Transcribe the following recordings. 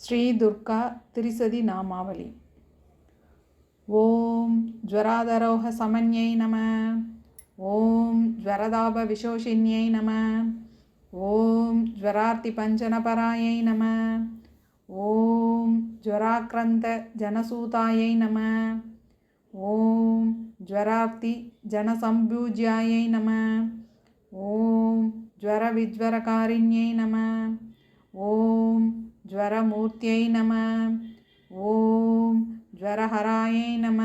ஸ்ரீ துர்கா திரிசதி நாமாவளி. ஓம் ஜ்வராதரோக சமன்யை நம. ஓம் ஜ்வரதாப விஷோஷின்யை நம. ஓம் ஜ்வரார்த்தி பஞ்சனபராயை நம. ஓம் ஜ்வராக்ரந்த ஜனசூதாயை நம. ஓம் ஜ்வரார்த்தி ஜனசம்பூஜ்யாயை நம. ஓம் ஜ்வர விஜ்வரகாரிண்யை நம. ஓம் ஜ்வரமூர்த்தியை நம. ஓம் ஜ்வரஹராயை நம.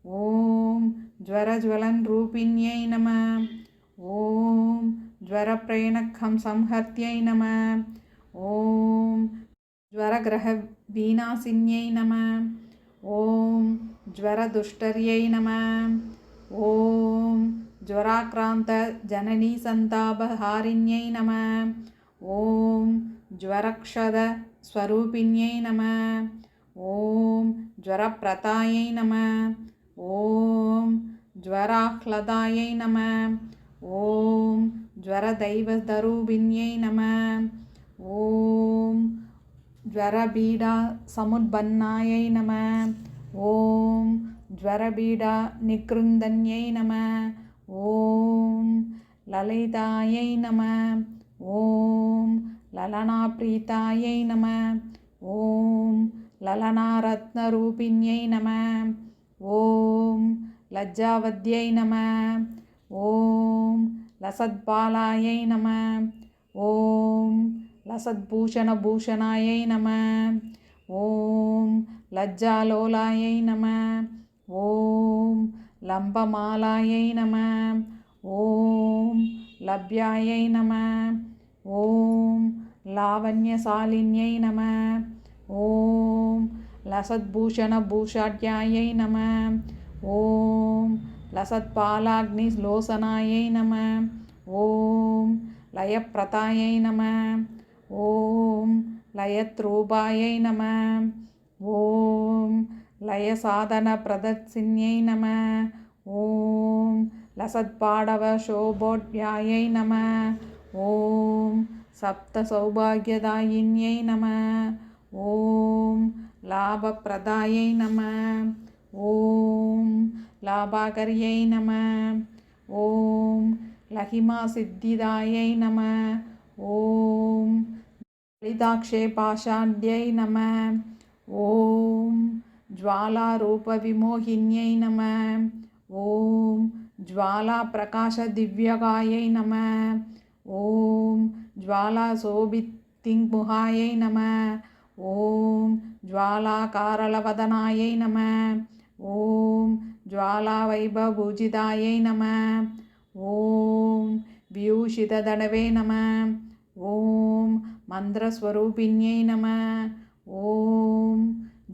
ஓம் ஜ்வரஜ்வலன் ரூபிண்யை நம. ஓம் ஜ்வரப்ரயணக்கம் சம்ஹர்த்யை நம. ஓம் ஜ்வரகிரக வீணாசின்யை நம. ஓம் ஜ்வரதுஷ்டர்யை நம. ஓம் ஜ்வராக்ராந்த ஜனனி சந்தாபஹாரிண்யை நம. ஓம் ஜ்வரக்ஷத ஸ்வரூபிண்யை நம. ஓம் ஜ்வரப்ரதாயை நம. ஓம் ஜ்வராஹ்லதாயை நம. ஓம் ஜ்வரதைவதரூபிண்யை நம. ஓம் ஜ்வரபீடா சமுத்பன்னாயை நம. ஓம் ஜ்வரபீடா நிக்ருந்தன்யை நம. ஓம் லலிதாயை நம. ஓம் லலனாப்ரீதாயை நம. ஓம் லலனாரத்னரூபிண்யை நம. ஓம் லஜ்ஜாவத்யை நம. ஓம் லசத்பாலாயை நம. ஓம் லசத்பூஷணபூஷணாயை நம. ஓம் லஜ்ஜாலோலாயை நம. ஓம் லம்பமாலாயை நம. ஓம் லப்யாயை நம. ஓம் லாவண்யசாலின்யை நம. ஓம் லசத்பூஷணபூஷாட்யாயை நம. ஓம் லசத்பாலாக்னிலோசனாயை நம. ஓம் லயப்பிரதாயை நம. ஓம் லயத்ரூபாயை நம. ஓம் லயசாதனப்பிரதர்சின்யை நம. ஓம் லசத்பாடவசோபோட்யாயை நம. ஓம் சப்தசௌபாக்யதாயின்யை நம. ஓம் லாபப்பிரதாயை நம. ஓம் லாபாகர்யை நம. ஓம் லஹிமாசித்திதாயை நம. ஓம் லலிதாக்ஷே பாஷாண்ட்யை நம. ஓம் ஜ்வாலாரூபவிமோகின்யை நம. ஓம் ஜ்வாலாபிரகாசதிவ்யகாயை நம. ஓம் ஜ்வாலாசோபித்திங்முகாயை நம. ஓம் ஜ்வாலாகாரளவதனாயை நம. ஓம் ஜ்வாலாவைபவபூஜிதாயை நம. ஓம் வியூஷிததடவே நம. ஓம் மந்திரஸ்வரூபிண்யை நம. ஓம்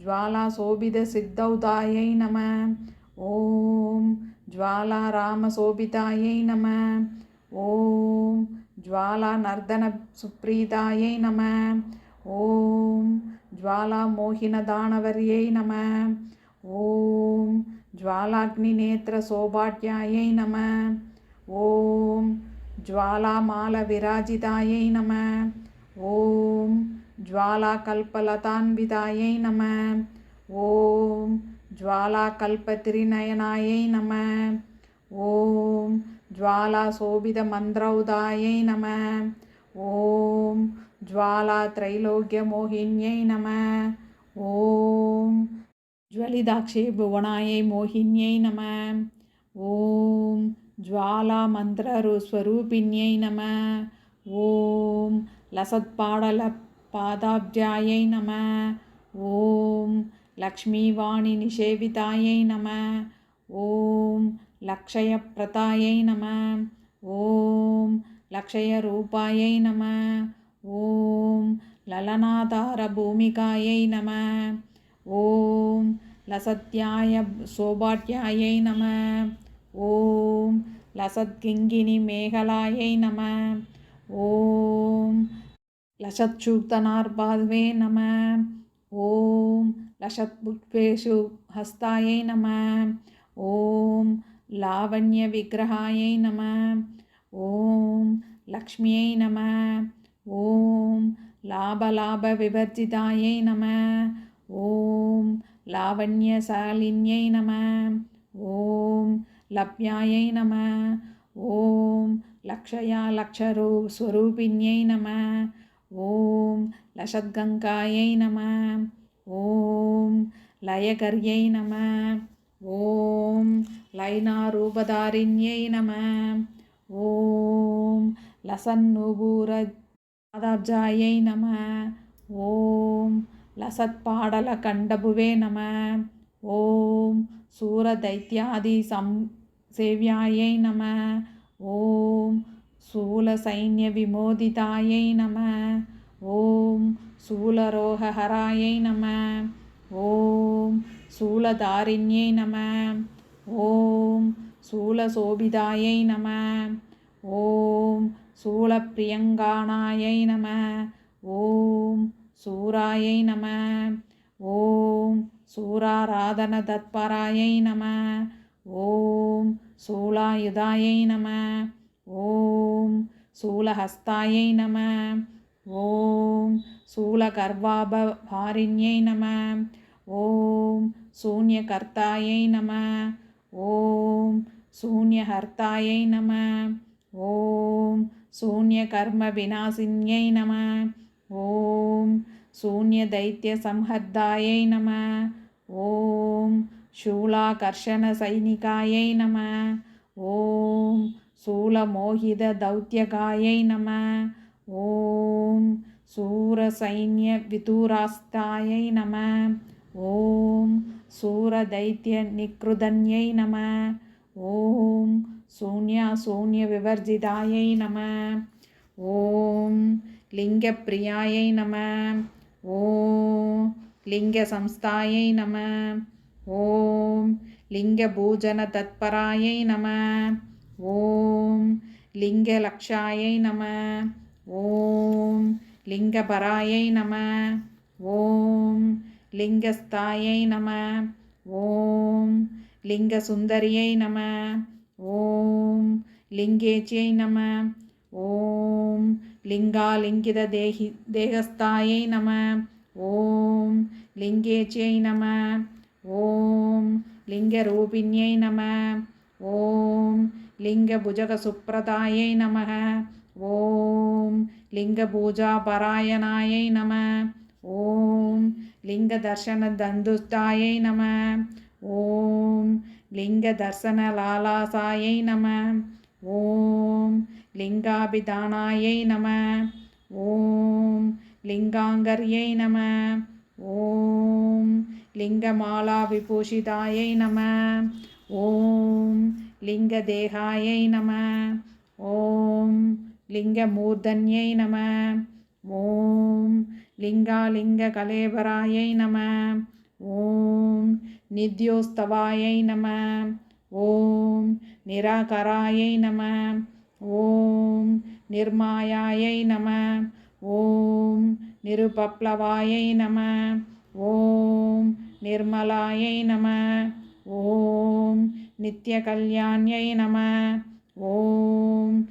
ஜ்வாலாசோபிதசித்தௌதாயை நம. ஓம் ஜ்வாலாராமசோபிதாயை நம. ஓம் ஜ்வாலாநர்தனசுப்ரீதாயை நம. ஓம் ஜ்வாலாமோகினதானவர்யை நம. ஓம் ஜ்வாலாக்னிநேத்திரசோபாட்யாயை நம. ஓம் ஜ்வாலாமாலவிராஜிதாயை நம. ஓம் ஜ்வாலாகல்பலதான்விதாயை நம. ஓம் ஜ்வாலாகல்பத்ரிநயனாயை நம. ஓம் ஜ்வாலாசோபிதமந்திரௌதாயை நம. ஓம் ஜ்வாலாத்ரைலோக்யமோகின்யை நம. ஓம் ஜ்வலிதாக்ஷே புவனாயை மோகின்யை நம. ஓம் ஜ்வாலாமந்திரஸ்வரூபிண்யை நம. ஓம் லசத்பாடலபாதாப்ஜாயை நம. ஓம் லக்ஷ்மீவாணிநிஷேவிதாயை நம. ஓம் லக்ஷயப்பிரதாயை நம. ஓம் லக்ஷயரூபாயை நம. ஓம் லலனாதாரபூமிகாயை நம. ஓம் லசத்யாயசோபாட்யாயை நம. ஓம் லசத்கிங்கினிமேகலாயை நம. ஓம் லசத்சூக்தனார்பாத்வே நம. ஓம் லசத்புஷ்பேஷு ஹஸ்தாயை நம. ஓம் லாவண்யவிக்கிரகாயை நம. ஓம் லக்ஷ்மியை நம. ஓம் லாபலாபவிவர்ஜிதாயை நம. ஓம் லாவண்யசாலின்யை நம. ஓம் லப்யாயை நம. ஓம் லக்ஷயா லக்ஷஸ்வரூபிண்யை நம. ஓம் லஷத்கங்காயை நம. ஓம் லயகர்யை நம. ஓம் லைனாரூபதாரிண்யை நம. ஓம் லசன்னூபூரதாப்ஜாயை நம. ஓம் லசத்பாடலகண்டபுவே நம. ஓம் சூரதைத்யாதி சேவ்யாயை நம. ஓம் சூலசைன்யவிமோதிதாயை நம. ஓம் சூலரோகஹராயை நம. ஓம் சூலதாரிண்யை நம. ஓம் சூலசோபிதாயை நம. ஓம் சூலப்பிரியங்காணாயை நம. ஓம் சூராயை நம. ஓம் சூராராதனதத்பராயை நம. ஓம் சூலாயுதாயை நம. ஓம் சூலஹஸ்தாயை நம. ஓம் சூலகர்வாபவாரிண்யை நம. ஓம் சூன்யகர்த்தாயை நம. ஓம் சூன்யஹர்த்தாயை நம. ஓம் சூன்யகர்மவிநாசின்யை நம. ஓம் சூன்யதைத்யசம்ஹர்தாயை நம. ஓம் சூலாகர்ஷணசைனிகாயை நம. ஓம் சூலமோகிததௌத்யகாயை நம. ஓம் சூரசைன்யவிதூராஸ்தாயை நம. ஓம் சூரதைத்யநிக்ருதன்யை நம. ஓம் சூன்யாசூன்யவிவர்ஜிதாயை நம. ஓம் லிங்கப்பிரியாயை நம. ஓம் லிங்கசம்ஸ்தாயை நம. ஓம் லிங்கபூஜனதத்பராயை நம. ஓம் லிங்கலக்ஷாயை நம. ஓம் லிங்கபராயை நம. ஓம் லிங்கஸ்தாயை நம. ஓம் லிங்கசுந்தரியை நம. ஓம் லிங்கேச்சியை நம. ஓம் லிங்காலிங்கிததேகஸ்தாயை நம. ஓம் லிங்கேச்சியை நம. ஓம் லிங்கரூபிண்யை நம. ஓம் லிங்கபுஜகசுப்ரதாயை நம. ஓம் லிங்கபூஜாபராயணாயை நம. ஓம் லிங்கதர்ஷனதந்துஷ்டாயை நம. ஓம் லிங்கதர்சனலாலாசாயை நம. ஓம் லிங்காபிதானாயை நம. ஓம் லிங்காங்கர்யை நம. ஓம் லிங்கமாலாவிபூஷிதாயை நம. ஓம் லிங்கதேகாயை நம. ஓம் லிங்கமூர்தன்யை நம. ஓம் லிங்காலிங்ககலேபராயை நம. ஓம் நித்யோஸ்தவாயை நம. ஓம் நிராகராயை நம. ஓம் நிர்மாயாயை நம. ஓம் நிருபப்ளவாயை நம. ஓம் நிர்மலாயை நம. ஓம் நித்யகல்யாண்யை நம. ஓம்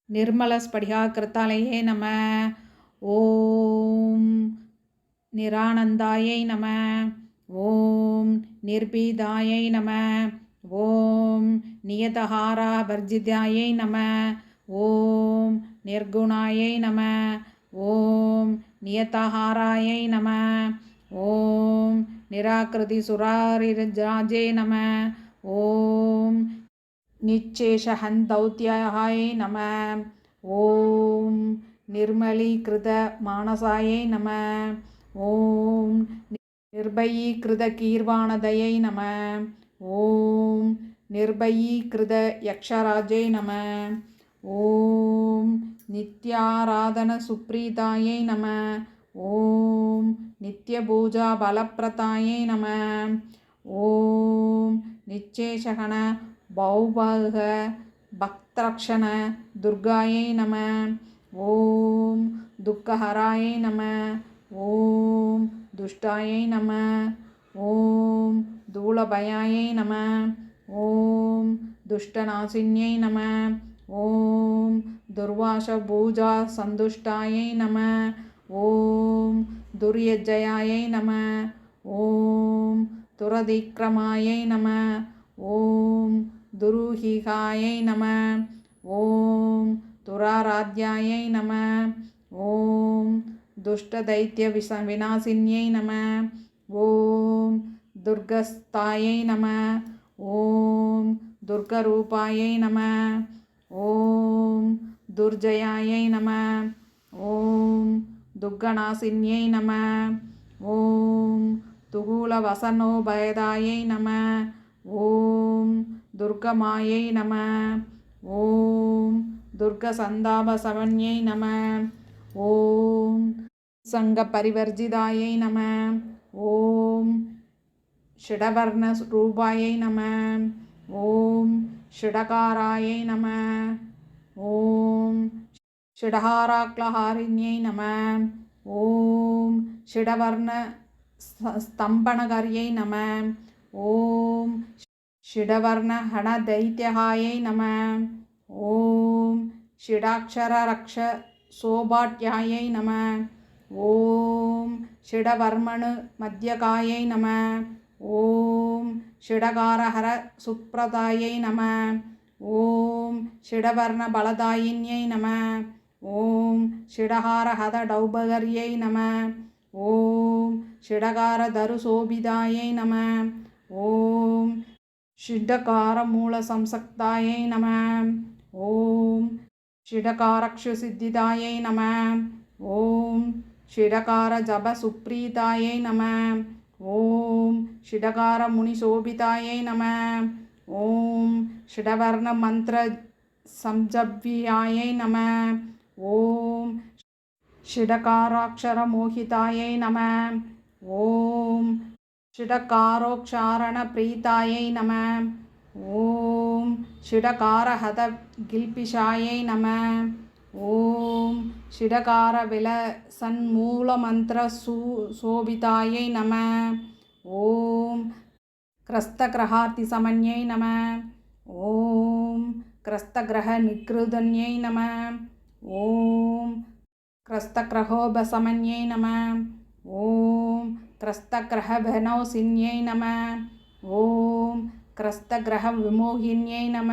நிர்மலஸ்படிகாகிருத்தாலயே நம. ஓம் நிரானந்தாயை நம. ஓம் நிர்பீதாயை நம. ஓம் நியதஹாராவர்ஜிதாயை நம. ஓம் நிர்குணாயை நம. ஓம் நியதஹாராயை நம. ஓம் நிராகிருதிசுராரிராஜே நம. ஓம் நிச்சேஷஹந்தௌத்யாயை நம. ஓம் நிர்மலீகிருதமானசாயை நம. ஓம் நிர்பயீகிருதகீர்வாணதயை நம. ஓம் நிர்பயீகிருதயக்ஷராஜை நம. ஓம் நித்யாராதனசுப்ரீதாயை நம. ஓம் நித்யபூஜாபலப்ரதாயை நம. ஓம் நிச்சேஷகண பௌபக பக்தரக்ஷண துர்காயை நம. ஓம் துக்கஹராயை நம. ஓம் துஷ்டாயை நம. ஓம் தூளபயாயை நம. ஓம் துஷ்டநாசின்யை நம. ஓம் துர்வாசபூஜா சந்துஷ்டாயை நம. ஓம் துர்யஜயாயை நம. ஓம் துரதிக்ரமாயை நம. ஓம் துருஹிகாயை நம. ஓம் துராராத்யாயை நம. ஓம் துஷ்டதைத்ய விநாசின்யை நம. ஓம் துர்கஸ்தாயை நம. ஓம் துர்கரூபாயை நம. ஓம் துர்ஜயாயை நம. ஓம் துர்கநாசின்யை நம. ஓம் துகூலவசனோபயதாயை நம. ஓம் துர்கமாயை நம. ஓம் துர்கசந்தாபசவன்யை நம. ஓம் சங்கபரிவர்ஜிதாயை நம. ஓம் ஷிடவர்ணரூபாயை நம. ஓம் ஷிடகாராயை நம. ஓம் ஷிடஹாராக்லஹாரிண்யை நம. ஓம் ஷிடவர்ண ஸ்தம்பனகர்யை நம. ஓம் ஷிடவர்ண ஹணதைத்யகாயை நம. ஓம் ஷிடாக்ஷரரக்ஷ சோபாட்யாயை நம. ஓம் ஷிடவர்மணு மத்யகாயை நம. ஓம் ஷிடகாரஹர சுப்ரதாயை நம. ஓம் ஷிடவர்ண பலதாயின்யை நம. ஓம் ஷிடஹாரஹத டௌபகர்யை நம. ஓம் ஷிடகார தருசோபிதாயை நம. ஓம் ஷிடகார மூலசம்சக்தாயை நம. ஓம் ஷிடகாரக்ஷுசித்திதாயை நம. ஓம் ஷிடகார ஜப சுப்ரீதாயை நம. ஓம் ஷிடகார முனிசோபிதாயை நம. ஓம் ஷிடவர்ண மந்திர சம்ஜவ்யாயை நம. ஓம் ஷிடகாராக்ஷர மோகிதாயை நம. ஓம் ஷிடகாரோக்ஷாரண பிரீதாயை நம. ஓம் ஷிடகாரஹத கில்பிஷாயை நம. ஓம் ஷிடகார விலசன்மூலமந்திர சோபிதாயை நம. ஓம் கிரஸ்தகிரஹார்த்திசமன்யை நம. ஓம் கிரஸ்தகிரக நிக்ருதன்யை நம. ஓம் கிரஸ்தகிரகோபசமன்யை நம. ஓம் கிரஸ்தகிரகபனோசின்யை நம. ஓம் கிரஸ்தகிரக விமோகின்யை நம.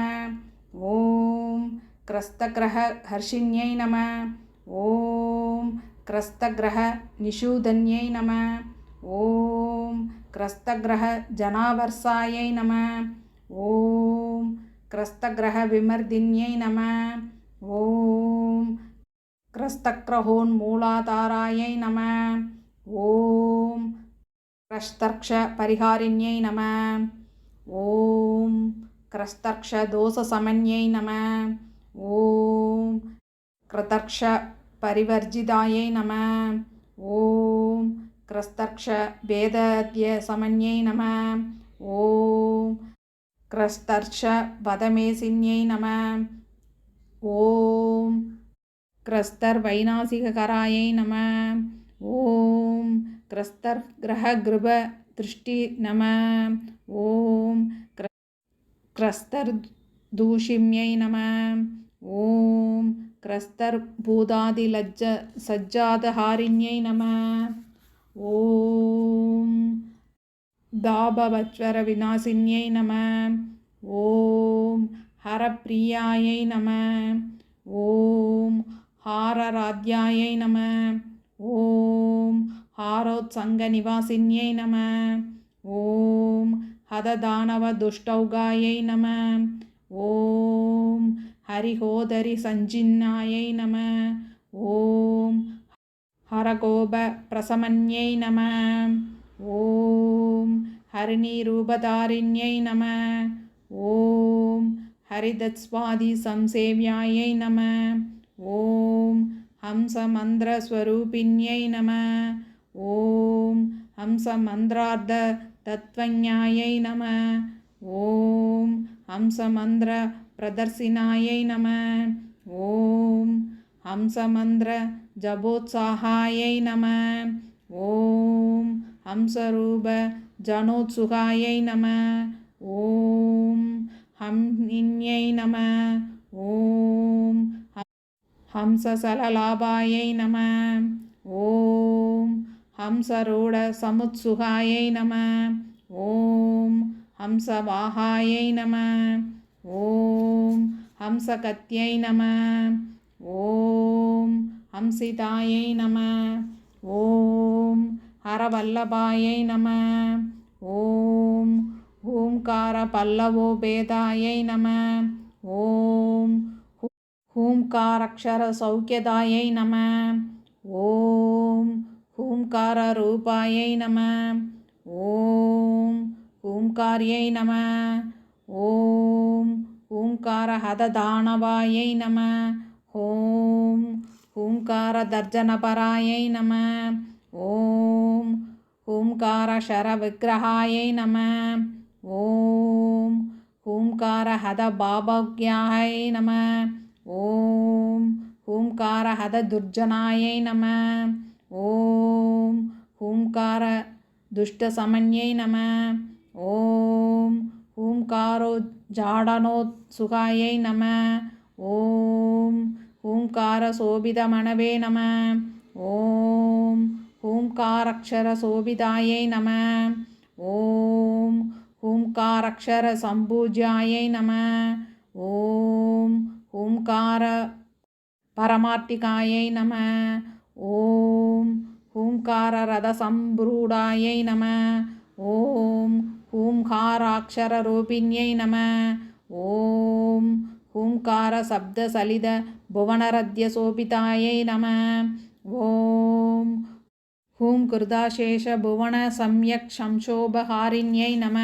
ஓம் கிரஸ்தகிரக ஹர்ஷின்யை நம. ஓம் கிரஸ்தகிரக நிஷூதன்யை நம. ஓம் கிரஸ்தகிரக ஜனாவர்சாயை நம. ஓம் கிரஸ்தகிரக விமர்தின்யை நம. ஓம் கிரஸ்தக்ரஹோன்மூலாதாராயை நம. ஓம் கிரஸ்தர்க்ஷ பரிஹாரிண்யை நம. ஓம் கிரஸ்தர்க்ஷ தோஷசமன்யை நம. ஓம் கிரதர்க்ஷ பரிவர்ஜிதாயை நம. ஓம் கிரஸ்தர்க்ஷ வேதத்ய சமன்யை நம. ஓம் கிரஸ்தர்ஷ வதமேசின்யை நம. ஓம் கிரஸ்தர் வைநாசிகராயை நம. ஓம் கிரஸ்தர் கிரஹகிருப திருஷ்டி நம. ஓம் கிரஸ்தர் தூஷிம்யை நம. ஓம் கிரஸ்தர் பூதாதிலஜ்ஜ சஜ்ஜாதஹாரிண்யை நம. ஓம் தாபவச்வர விநாசின்யை நம. ஓம் ஹரப்பிரியாயை நம. ஓம் ஹாரராத்யாயை நம. ஓம் ஹாரோத்சங்க நிவாசின்யை நம. ஓம் ஹததானவ துஷ்டௌகாயை நம. ஓம் ஹரிஹோதரி சஞ்சின்னாயை நம. ஓம் ஹரகோப பிரசமன்யை நம. ஓம் ஹரிணீரூபதாரிண்யை நம. ஓம் ஹரிதத்ஸ்வாதி சம்சேவ்யாயை நம. ஓம் ஹம்சமந்திரஸ்வரூபிண்யை நம. ஓம் ஹம்சமந்திரார்த்த தத்வஞாயை நம. ஓம் ஹம்சமந்திர பிரதர்சினாயை நம. ஓம் ஹம்சமந்திர ஜபோத்சாகாயை நம. ஓம் ஹம்சரூப ஜனோத்சுகாயை நம. ஓம் ஹம்னின்யை நம. ஓம் ஹம்சசலலாபாயை நம. ஓம் ஹம்சரூடசமுத்சுகாயை நம. ஓம் ஹம்சவாகாயை நம. ஓம் ஹம்சகத்யை நம. ஓம் ஹம்சிதாயை நம. ஓம் ஹரவல்லபாயை நம. ஓம் ஹூங்கார பல்லவோபேதாயை நம. ஓம் ஹூங்காரக்ஷர சௌக்கியதாயை நம. ஓம் ஹூங்கார ரூபாயை நம. ஓம் ஹூங்கார்யை நம. ஓம் ஹூங்கார ஹததானவாயை நம. ஓம் ஹூங்கார தர்ஜனபராயை நம. ஓம் ஹூங்கார ஷரவிக்கிரகாயை நம. ஓம் ஹூங்கார ஹதபாபக்யாயை நம. ஓம் ஹூங்கார ஹததுர்ஜனாயை நம. ஓம் ஹூங்கார துஷ்டசமன்யை நம. ஓம் ஹூங்காரோஜாடனோத்சுகாயை நம. ஓம் ஹூங்கார சோபிதமணவே நம. ஓம் ஹூங்காரக்ஷர சோபிதாயை நம. ஓம் ஹூங்காரக்ஷர சம்பூஜ்யாயை நம. ஓம் ஹூங்கார பரமார்த்திகாயை நம. ஓம் ஹூங்கார ரதசம்ப்ரூடாயை நம. ஓம் ஹூங்காராக்ஷர ரூபிண்யை நம. ஓம் ஹூங்கார சப்தசலித புவனரத்ய சோபிதாயை நம. ஓம் ஹூம் கிருதாசேஷ புவன சம்யக் சம்சோபஹாரிண்யை நம.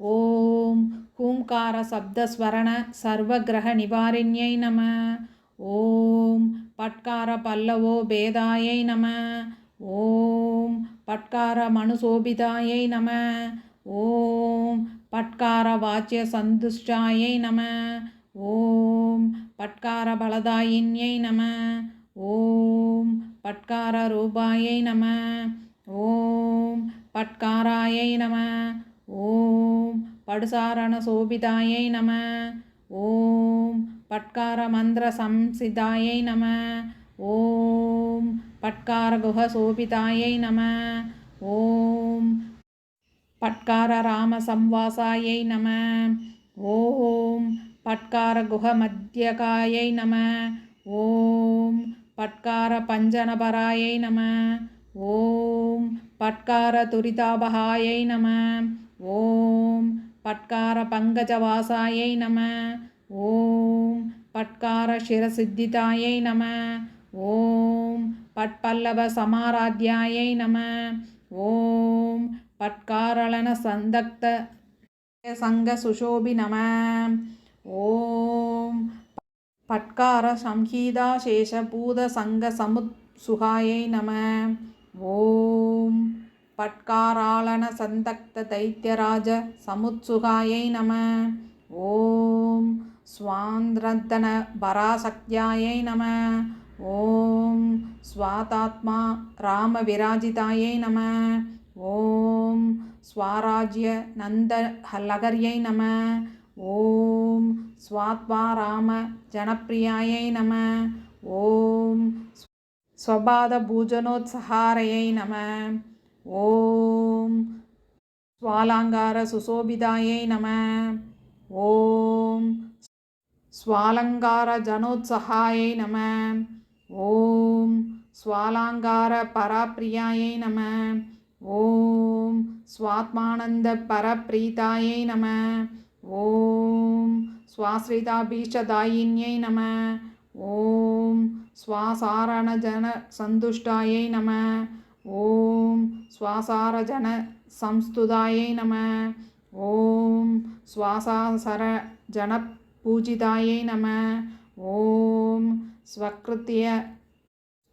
ஓம் ஹூங்கார சப்தஸ்வரண சர்வகிரக நிவாரிண்யை நம. ஓம் பட்கார பல்லவோபேதாயை நம. ஓம் பட்கார மனுசோபிதாயை நம. ஓம் பட்கார வாச்சிய சந்துஷ்டாயை நம. ஓம் பட்கார பலதாயின்யை நம. ஓம் பட்கார ரூபாயை நம. ஓம் பட்காராயை நம. ஓம் படுசாரண சோபிதாயை நம. ஓம் பட்கார மந்திர சம்சிதாயை நம. ஓம் பட்கார குஹ சோபிதாயை நம. ஓம் பட்கார ராம சம்வாசாயை நம. ஓம் பட்கார குஹ மத்யகாயை நம. ஓம் பட்கார பஞ்சனபராயை நம. ஓம் பட்கார துரிதாபகாயை நம. ஓம் பட்கார பங்கஜவாசாயை நம. ஓம் பட்கார சிரசித்திதாயை நம. ஓம் பட்பல்லவ சமாராத்யாயை நம. ஓம் பட்காரளன சந்தக்த சங்க சுஷோபி நம. ஓம் பட்கார சம்ஹீதாசேஷ பூத சங்க சமுத்சுகாயை நம. ஓம் பட்காராளன சந்தக்த தைத்யராஜ சமுத்சுகாயை நம. ஓம் ஸ்வாந்திரந்தன பராசக்தியாயை நம. ஓம் ஸ்வாதாத்மா ராம விராஜிதாயை நம. ஓம் ஸ்வராஜ்ய நந்த லகர்யை நம. ஓம் ஸ்வாத்மா ராம ஜனப்பிரியாயை நம. ஓம் ஸ்வபாத பூஜனோத்சஹாரையை நம. ஓம் ஸ்வாலங்கார சுசோபிதாயை நம. ஓம் ஸ்வாலங்கார ஜனோத்சஹாயை நம. ஓம் ஸ்வாலங்கார பராப்ரியாயை நம. ஓம் ஸ்வாத்மானந்த பரப்ரீதாயை நம. ஓம் ஸ்வாஸ்ரிதாபீஷ்டதாயின்யை நம. ஓம் ஸ்வாசாரணஜன சந்துஷ்டாயை நம. ஓம் ஸ்வாசாரஜன சம்ஸ்துதாயை நம. ஓம் ஸ்வாசாசர ஜனபூஜிதாயை நம. ஓம் ஸ்வக்ருத்ய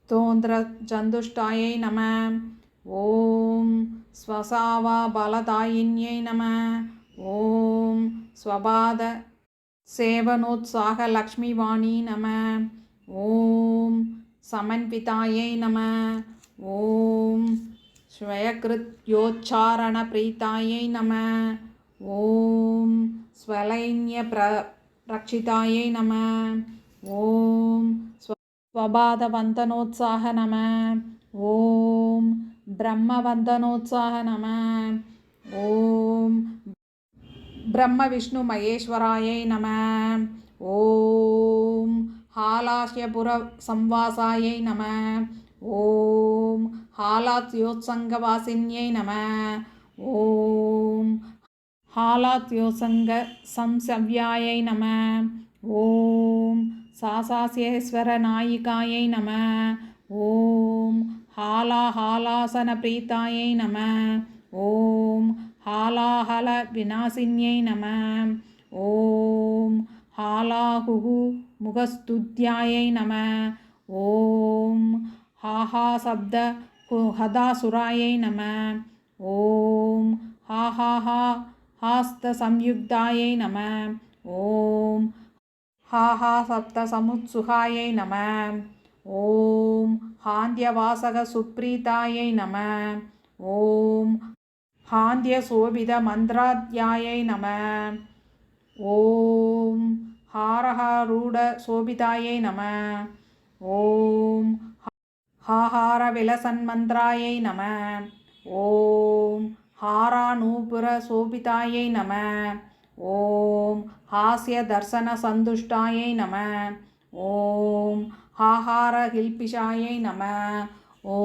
ஸ்தோந்திர சந்துஷ்டாயை நம. ஓம் ஸ்வசாவா பலதாயின்யை நம. ஓம் ஸ்வபாத சேவனோத்சாக லக்ஷ்மிவாணி நம. ஓம் சமன்விதாயை நம. ஓம் ஸ்வயக்ருத் யோச்சாரண பிரீதாயை நம. ஓம் ஸ்வலைன்ய ரக்ஷிதாயை நம. ஓம் स्वपादवन्दनोत्साह नमः। ॐ ब्रह्मवन्दनोत्साह नमः। ॐ ब्रह्मविष्णुमहेश्वरायै नमः। ॐ हालास्यपुरसंवासायै नमः। ॐ हालात्योत्सङ्गवासिन्यै नमः। ॐ हालात्योत्सङ्गसंसव्यायै नमः। ॐ सासास्येश्वरनायिकायै नमः। ॐ हालाहालासनप्रीतायै नमः। ॐ हालाहलविनाशिन्यै नमः। ॐ हालाहुः मुखस्तुत्यायै नमः। ॐ हाहाशब्दहदासुरायै नमः। ॐ हाहाहास्तसंयुक्तायै नमः। ॐ हाहासप्तसमुत्सुकायै नमः। ॐ हान्ध्यवासकसुप्रीतायै नमः। ॐ हान्ध्यशोभितमन्त्राध्यायै नमः। ॐ हारहरूढशोभितायै नमः। ॐ हाहारविलसन्मन्त्रायै नमः। ॐ हारानूपुरशोभितायै नमः। ॐ हास्यदर्शनसन्तुष्टायै नमः। ॐ हाहारकिल्पिषायै नमः। ॐ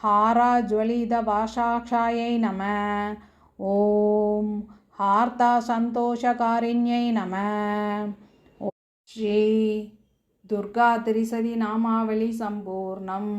हारज्वलितभाषाक्षायै नमः। ॐ हार्तसन्तोषकारिण्यै नमः। श्री दुर्गा त्रिशति नामावली सम्पूर्णम्।